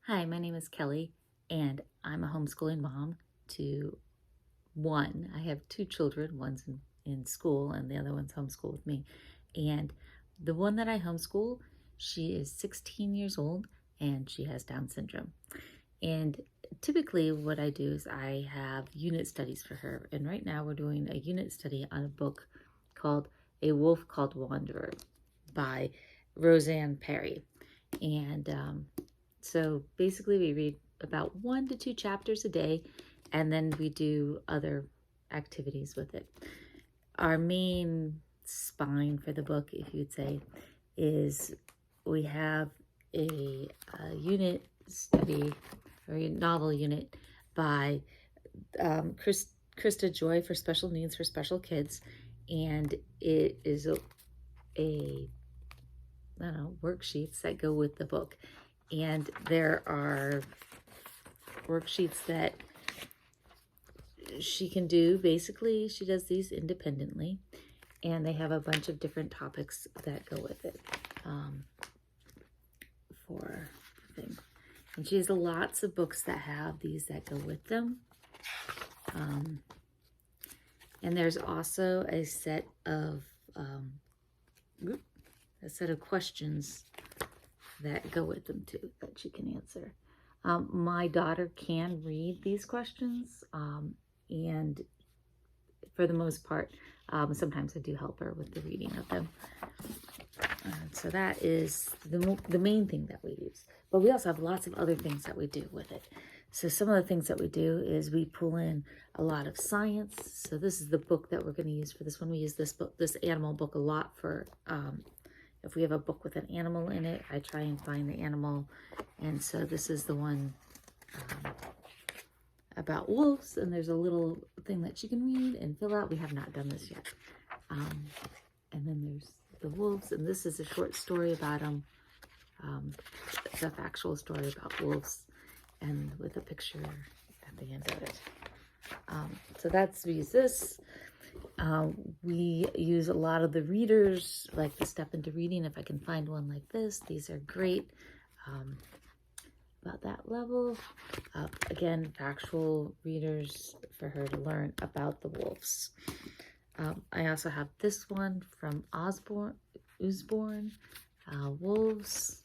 Hi, my name is Kelly, and I'm a homeschooling mom to one. I have two children. One's in school, and the other one's homeschooled with me. And the one that I homeschool, she is 16 years old, and she has Down syndrome. And typically what I do is I have unit studies for her. And right now we're doing a unit study on a book called A Wolf Called Wanderer by Roseanne Perry. And so basically we read about 1 to 2 chapters a day, and then we do other activities with it. Our main spine for the book, if you'd say, is we have a unit study or a novel unit by Krista Joy for special needs for special kids, and it is a I don't know, worksheets that go with the book. And there are worksheets that she can do. Basically, she does these independently, and they have a bunch of different topics that go with it for things. And she has lots of books that have these that go with them. And there's also a set of questions that go with them too, that she can answer. My daughter can read these questions, and for the most part, sometimes I do help her with the reading of them. So that is the main thing that we use. But we also have lots of other things that we do with it. So some of the things that we do is we pull in a lot of science. So this is the book that we're going to use for this one. We use this animal book a lot for if we have a book with an animal in it, I try and find the animal. And so this is the one about wolves, and there's a little thing that you can read and fill out. We have not done this yet. And then there's the wolves, and this is a short story about them. It's a factual story about wolves, and with a picture at the end of it. So we use this. We use a lot of the readers, like the Step Into Reading. If I can find one like this, these are great. About that level. Again, factual readers for her to learn about the wolves. I also have this one from Usborne, Wolves.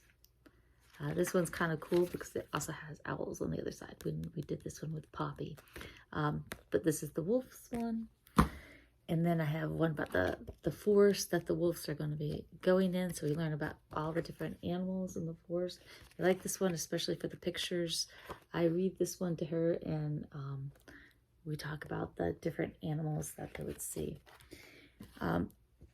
This one's kind of cool because it also has owls on the other side. We did this one with Poppy. But this is the wolves one. And then I have one about the forest that the wolves are going to be going in. So we learn about all the different animals in the forest. I like this one, especially for the pictures. I read this one to her, and we talk about the different animals that they would see.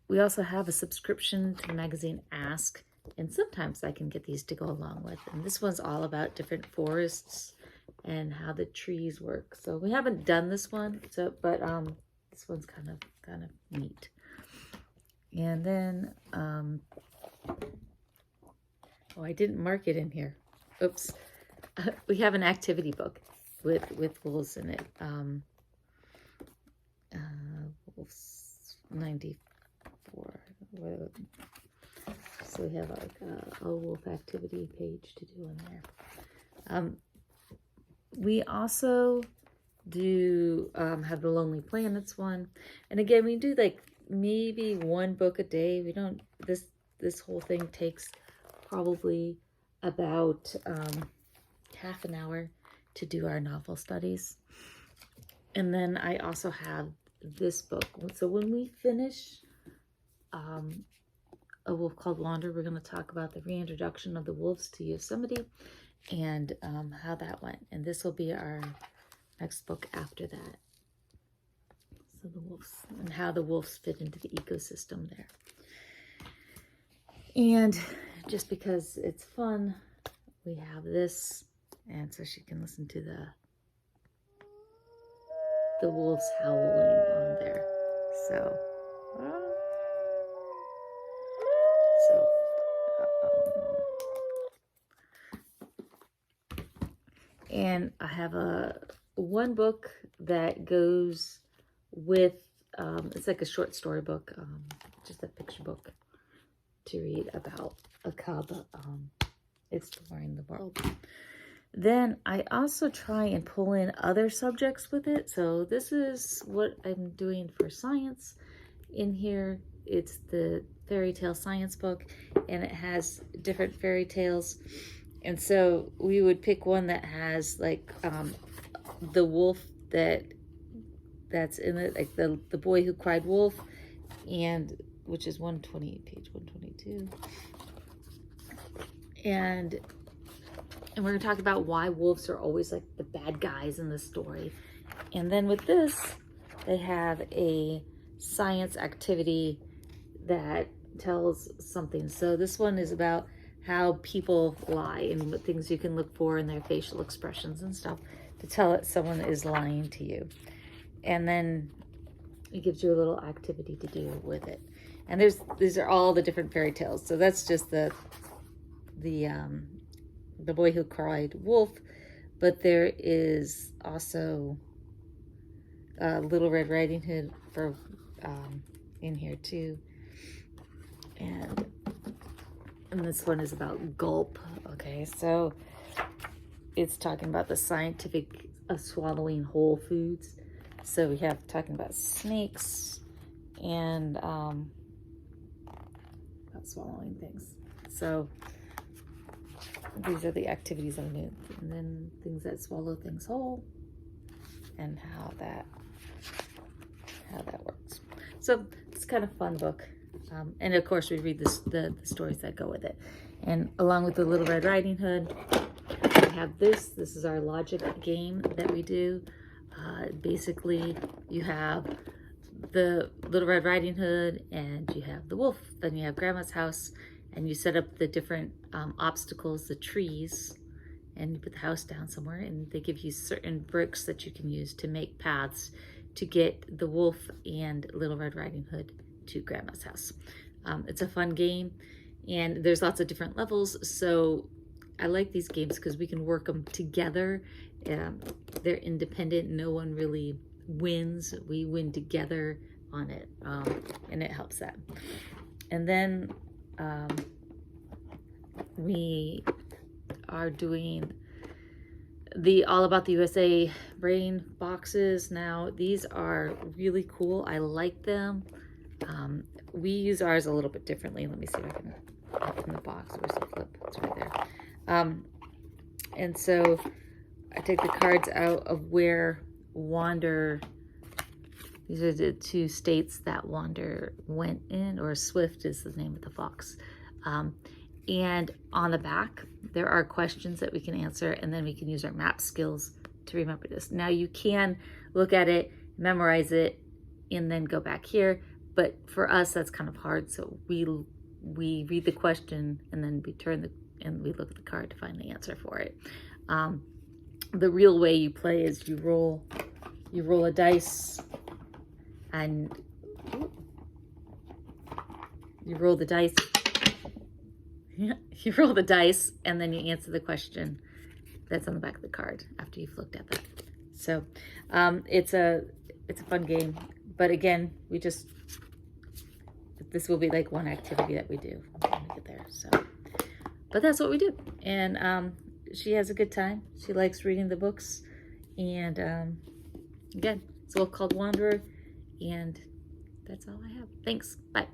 We also have a subscription to the magazine Ask, and sometimes I can get these to go along with. And this one's all about different forests and how the trees work. So we haven't done this one, but this one's kind of neat. And then, I didn't mark it in here. Oops. We have an activity book with wolves in it. Wolves 94. So we have like a wolf activity page to do in there. We also do have the Lonely Planets one, and again we do like maybe one book a day. We don't this whole thing takes probably about half an hour to do our novel studies. And then I also have this book. So when we finish A Wolf Called Wanderer, we're going to talk about the reintroduction of the wolves to Yosemite and how that went, and this will be our next book after that. So the wolves and how the wolves fit into the ecosystem there. And just because it's fun, we have this, and so she can listen to the wolves howling on there. And I have one book that goes with, it's like a short story book, just a picture book to read about a cub exploring the world. Then I also try and pull in other subjects with it. So this is what I'm doing for science. In here, it's the fairy tale science book, and it has different fairy tales. And so we would pick one that has like the wolf that's in it, like the boy who cried wolf, and which is 120, page 122. And we're going to talk about why wolves are always like the bad guys in the story. And then with this, they have a science activity that tells something. So this one is about how people lie and what things you can look for in their facial expressions and stuff to tell that someone is lying to you. And then it gives you a little activity to do with it. And these are all the different fairy tales. So that's just the boy who cried wolf, but there is also Little Red Riding Hood for in here too, and this one is about gulp. Okay, so it's talking about the scientific of swallowing whole foods. So we have talking about snakes and about swallowing things. So these are the activities I'm doing, and then things that swallow things whole, and how that works. So it's kind of fun book, and of course we read the stories that go with it. And along with the Little Red Riding Hood, we have this. This is our logic game that we do. Basically, you have the Little Red Riding Hood, and you have the wolf. Then you have Grandma's house. And you set up the different obstacles, the trees, and you put the house down somewhere, and they give you certain bricks that you can use to make paths to get the wolf and Little Red Riding Hood to Grandma's house. It's a fun game, and there's lots of different levels, so I like these games because we can work them together. They're independent. No one really wins. We win together on it, and it helps that. And then we are doing the All About the USA brain boxes. Now these are really cool. I like them. We use ours a little bit differently. Let me see if I can open the box. Where's the flip? It's right there. And so I take the cards out of where Wander, these are the two states that Wander went in, or Swift is the name of the fox. And on the back, there are questions that we can answer, and then we can use our map skills to remember this. Now you can look at it, memorize it, and then go back here. But for us, that's kind of hard. So we read the question, and then we we look at the card to find the answer for it. The real way you play is you roll a dice, and you roll the dice. You roll the dice, and then you answer the question that's on the back of the card after you've looked at that. So it's a fun game. But again, this will be like one activity that we do when we get there. So, but that's what we do. And she has a good time. She likes reading the books. And again, it's a book called Wanderer. And that's all I have. Thanks. Bye.